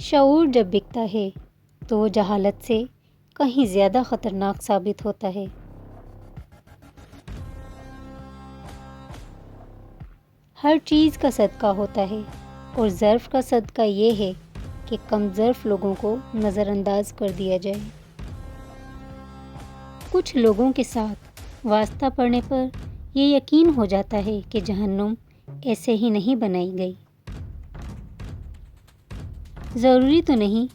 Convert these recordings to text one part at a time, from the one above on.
شعور جب بکتا ہے تو وہ جہالت سے کہیں زیادہ خطرناک ثابت ہوتا ہے۔ ہر چیز کا صدقہ ہوتا ہے اور ظرف کا صدقہ یہ ہے کہ کم ظرف لوگوں کو نظر انداز کر دیا جائے۔ کچھ لوگوں کے ساتھ واسطہ پڑنے پر یہ یقین ہو جاتا ہے کہ جہنم ایسے ہی نہیں بنائی گئی۔ ضروری تو نہیں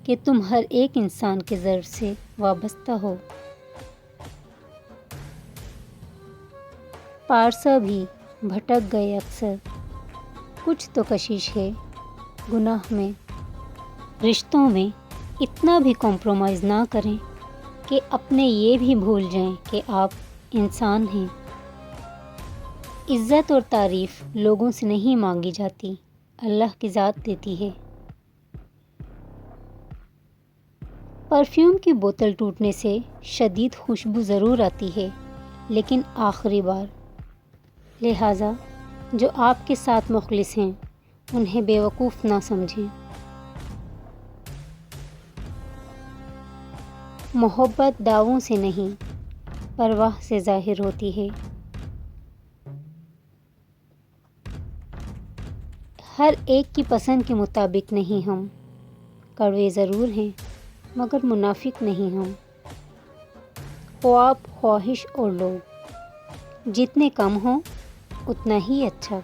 کہ تم ہر ایک انسان کے ظرف سے وابستہ ہو۔ پارسا بھی بھٹک گئے اکثر، کچھ تو کشش ہے گناہ میں۔ رشتوں میں اتنا بھی کمپرومائز نہ کریں کہ اپنے یہ بھی بھول جائیں کہ آپ انسان ہیں۔ عزت اور تعریف لوگوں سے نہیں مانگی جاتی، اللہ کی ذات دیتی ہے۔ پرفیوم کی بوتل ٹوٹنے سے شدید خوشبو ضرور آتی ہے، لیکن آخری بار۔ لہٰذا جو آپ کے ساتھ مخلص ہیں انہیں بیوقوف نہ سمجھیں۔ محبت دعووں سے نہیں، پرواہ سے ظاہر ہوتی ہے۔ ہر ایک کی پسند کے مطابق نہیں ہم، کڑوے ضرور ہیں مگر منافق نہیں ہم۔ خواب، خواہش اور لوگ جتنے کم ہوں اتنا ہی اچھا۔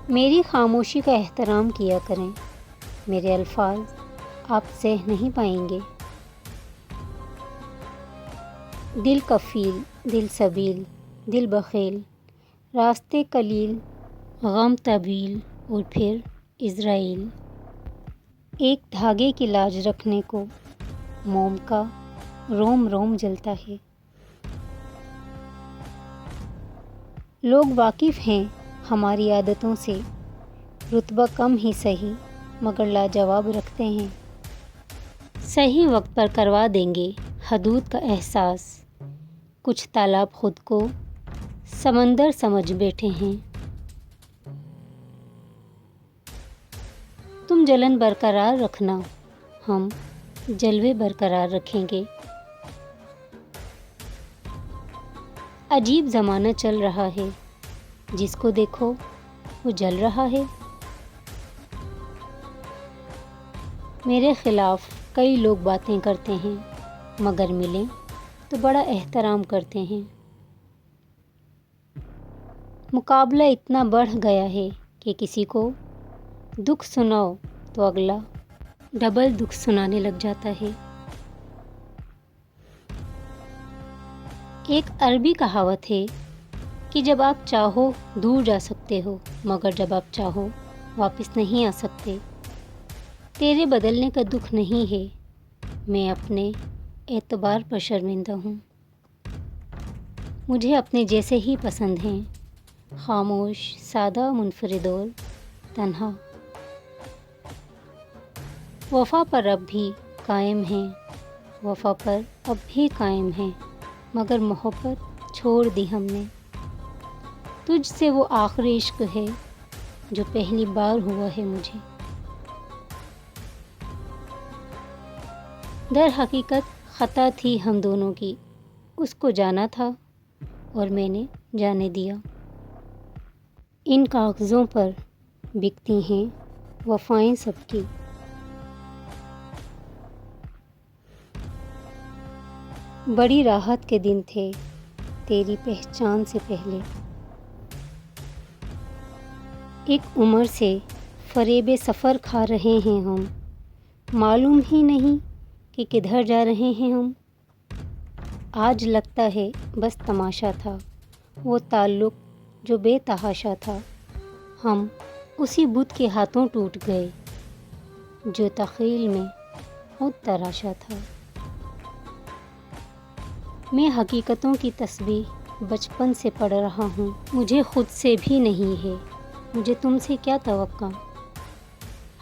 میری خاموشی کا احترام کیا کریں، میرے الفاظ آپ سہ نہیں پائیں گے۔ دل کفیل، دل سبیل، دل بخیل، راستے قلیل، غم طویل اور پھر عزرائیل۔ ایک دھاگے کی لاج رکھنے کو موم کا روم روم جلتا ہے۔ لوگ واقف ہیں ہماری عادتوں سے، رتبہ کم ہی سہی مگر لاجواب رکھتے ہیں۔ صحیح وقت پر کروا دیں گے حدود کا احساس، کچھ تالاب خود کو سمندر سمجھ بیٹھے ہیں۔ تم جلن برقرار رکھنا، ہم جلوے برقرار رکھیں گے۔ عجیب زمانہ چل رہا ہے، جس کو دیکھو وہ جل رہا ہے۔ میرے خلاف کئی لوگ باتیں کرتے ہیں مگر ملیں تو بڑا احترام کرتے ہیں۔ مقابلہ اتنا بڑھ گیا ہے کہ کسی کو دکھ سناؤ تو اگلا ڈبل دکھ سنانے لگ جاتا ہے۔ ایک عربی کہاوت ہے کہ جب آپ چاہو دور جا سکتے ہو مگر جب آپ چاہو واپس نہیں آ سکتے۔ تیرے بدلنے کا دکھ نہیں ہے، میں اپنے اعتبار پر شرمندہ ہوں۔ مجھے اپنے جیسے ہی پسند ہیں، خاموش، سادہ، منفرد اور تنہا۔ وفا پر اب بھی قائم ہیں، وفا پر اب بھی قائم ہیں مگر محبت چھوڑ دی ہم نے۔ تجھ سے وہ آخری عشق ہے جو پہلی بار ہوا ہے مجھے۔ در حقیقت خطا تھی ہم دونوں کی، اس کو جانا تھا اور میں نے جانے دیا۔ ان کاغذوں پر بکتی ہیں وفائیں سب کی۔ بڑی راحت کے دن تھے تیری پہچان سے پہلے۔ ایک عمر سے فریب سفر کھا رہے ہیں ہم، معلوم ہی نہیں کہ کدھر جا رہے ہیں ہم۔ آج لگتا ہے بس تماشا تھا وہ تعلق جو بے تحاشا تھا۔ ہم اسی بت کے ہاتھوں ٹوٹ گئے جو تخیل میں خود تراشا تھا۔ میں حقیقتوں کی تسبیح بچپن سے پڑھ رہا ہوں، مجھے خود سے بھی نہیں ہے، مجھے تم سے کیا توقع۔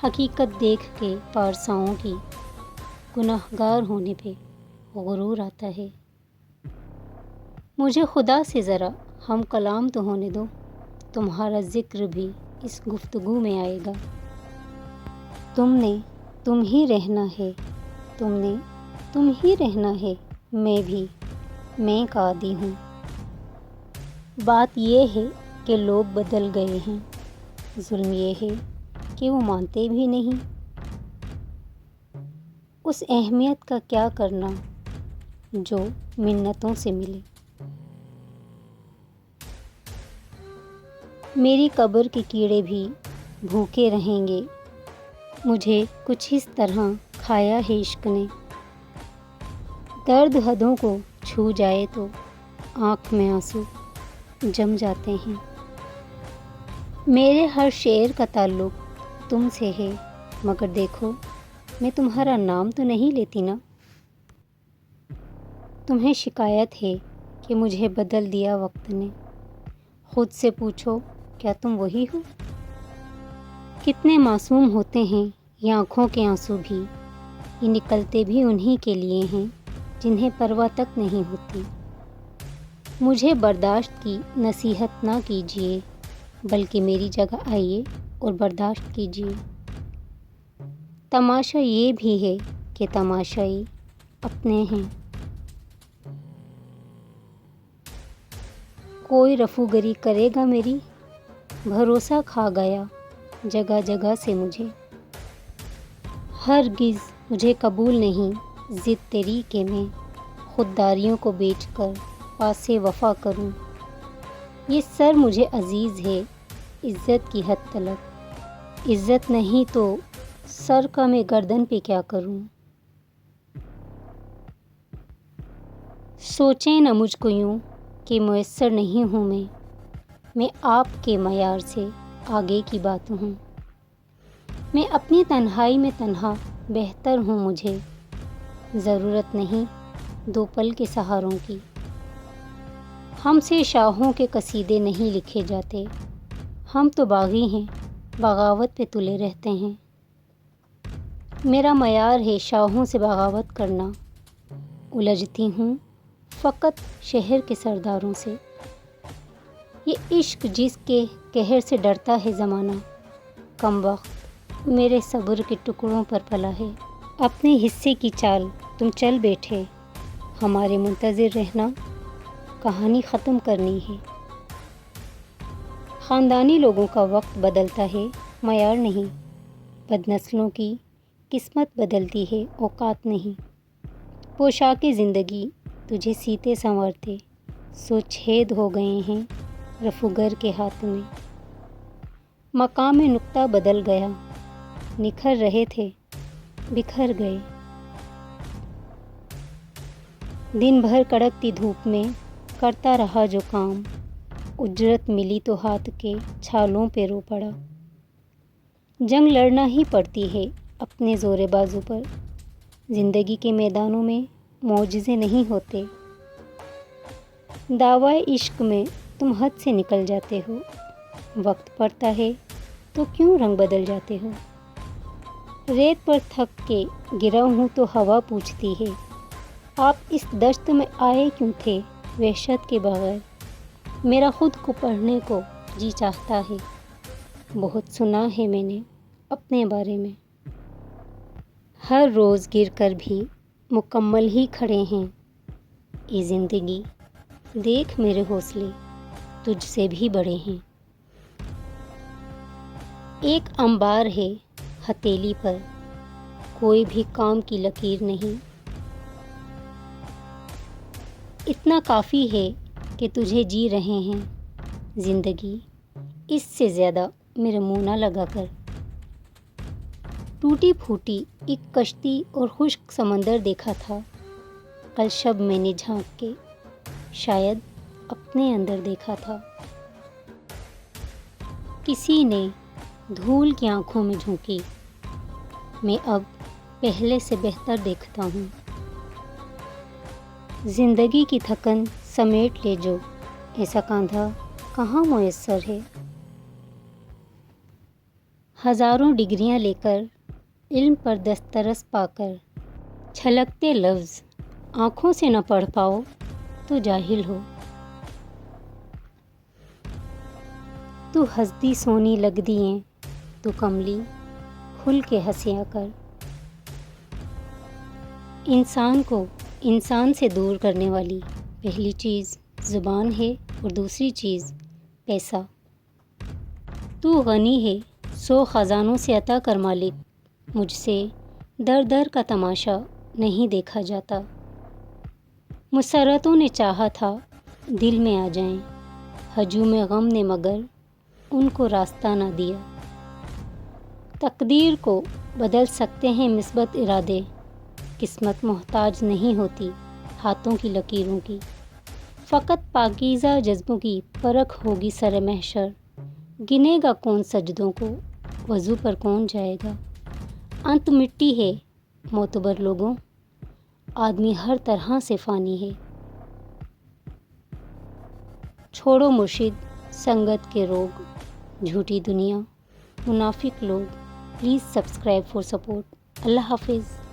حقیقت دیکھ کے پارساؤں کی گناہ گار ہونے پہ غرور آتا ہے۔ مجھے خدا سے ذرا ہم کلام تو ہونے دو، تمہارا ذکر بھی اس گفتگو میں آئے گا۔ تم نے تم ہی رہنا ہے، تم نے تم ہی رہنا ہے، میں بھی میں کا عادی ہوں۔ بات یہ ہے کہ لوگ بدل گئے ہیں، ظلم یہ ہے کہ وہ مانتے بھی نہیں۔ اس اہمیت کا کیا کرنا جو منتوں سے ملے۔ میری قبر کے کیڑے بھی بھوکے رہیں گے، مجھے کچھ اس طرح کھایا ہے عشق نے۔ درد حدوں کو چھو جائے تو آنکھ میں آنسو جم جاتے ہیں۔ میرے ہر شعر کا تعلق تم سے ہے، مگر دیکھو میں تمہارا نام تو نہیں لیتی نا۔ تمہیں شکایت ہے کہ مجھے بدل دیا وقت نے، خود سے پوچھو کیا تم وہی ہو؟ کتنے معصوم ہوتے ہیں یہ آنکھوں کے آنسو بھی، یہ نکلتے بھی انہی کے لیے ہیں جنہیں پرواہ تک نہیں ہوتی۔ مجھے برداشت کی نصیحت نہ کیجیے، بلکہ میری جگہ آئیے اور برداشت کیجیے۔ تماشا یہ بھی ہے کہ تماشائی اپنے ہیں۔ کوئی رفوگری کرے گا میری، بھروسہ کھا گیا جگہ جگہ سے مجھے۔ ہرگز مجھے قبول نہیں ضد تیری کہ میں خودداریوں کو بیچ کر پاسے وفا کروں۔ یہ سر مجھے عزیز ہے عزت کی حد تلک، عزت نہیں تو سر کا میں گردن پہ کیا کروں۔ سوچیں نہ مجھ کو یوں کہ میسر نہیں ہوں میں آپ کے معیار سے آگے کی بات ہوں۔ میں اپنی تنہائی میں تنہا بہتر ہوں، مجھے ضرورت نہیں دو پل کے سہاروں کی۔ ہم سے شاہوں کے قصیدے نہیں لکھے جاتے، ہم تو باغی ہیں بغاوت پہ تلے رہتے ہیں۔ میرا معیار ہے شاہوں سے بغاوت کرنا، الجھتی ہوں فقط شہر کے سرداروں سے۔ یہ عشق جس کے قہر سے ڈرتا ہے زمانہ، کم وقت میرے صبر کے ٹکڑوں پر پلا ہے۔ اپنے حصے کی چال تم چل بیٹھے، ہمارے منتظر رہنا کہانی ختم کرنی ہے۔ خاندانی لوگوں کا وقت بدلتا ہے معیار نہیں، بد نسلوں کی قسمت بدلتی ہے اوقات نہیں۔ پوشاک زندگی تجھے سیتے سنوارتے سو چھید ہو گئے ہیں رفوگر کے ہاتھ میں۔ مقام نقطہ بدل گیا، نکھر رہے تھے بکھر گئے۔ دن بھر کڑکتی دھوپ میں کرتا رہا جو کام، اجرت ملی تو ہاتھ کے چھالوں پہ رو پڑا۔ جنگ لڑنا ہی پڑتی ہے اپنے زور بازو پر، زندگی کے میدانوں میں معجزے نہیں ہوتے۔ دعوی عشق میں تم حد سے نکل جاتے ہو، وقت پڑتا ہے تو کیوں رنگ بدل جاتے ہو۔ ریت پر تھک کے گرا ہوں تو ہوا پوچھتی ہے آپ اس دشت میں آئے کیوں تھے وحشت کے بغیر۔ میرا خود کو پڑھنے کو جی چاہتا ہے، بہت سنا ہے میں نے اپنے بارے میں۔ ہر روز گر کر بھی مکمل ہی کھڑے ہیں، اے زندگی دیکھ میرے حوصلے تجھ سے بھی بڑے ہیں۔ ایک انبار ہے ہتھیلی پر، کوئی بھی کام کی لکیر نہیں۔ اتنا کافی ہے کہ تجھے جی رہے ہیں، زندگی اس سے زیادہ میرے منہ نہ لگا کر۔ ٹوٹی پھوٹی ایک کشتی اور خشک سمندر دیکھا تھا کل شب میں نے جھانک کے، شاید اپنے اندر دیکھا تھا۔ کسی نے دھول کی آنکھوں میں جھونکی، میں اب پہلے سے بہتر دیکھتا ہوں۔ زندگی کی تھکن سمیٹ لے جو، ایسا کاندھا کہاں میسر ہے۔ ہزاروں ڈگریاں لے کر علم پر دسترس پا کر، چھلکتے لفظ آنکھوں سے نہ پڑھ پاؤ تو جاہل ہو۔ تو ہسدی سونی لگ دیئیں تو کملی کھل کے ہنسیا کر۔ انسان کو انسان سے دور کرنے والی پہلی چیز زبان ہے اور دوسری چیز پیسہ۔ تو غنی ہے 100 خزانوں سے عطا کر مالک، مجھ سے در در کا تماشا نہیں دیکھا جاتا۔ مسرتوں نے چاہا تھا دل میں آ جائیں، ہجوم غم نے مگر ان کو راستہ نہ دیا۔ تقدیر کو بدل سکتے ہیں مثبت ارادے، قسمت محتاج نہیں ہوتی ہاتھوں کی لکیروں کی۔ فقط پاکیزہ جذبوں کی پرکھ ہوگی سر محشر، گنے گا کون سجدوں کو، وضو پر کون جائے گا۔ انت مٹی ہے معتبر لوگوں، آدمی ہر طرح سے فانی ہے۔ چھوڑو مرشد سنگت کے روگ، جھوٹی دنیا، منافق لوگ۔ Please subscribe for support. Allah حافظ۔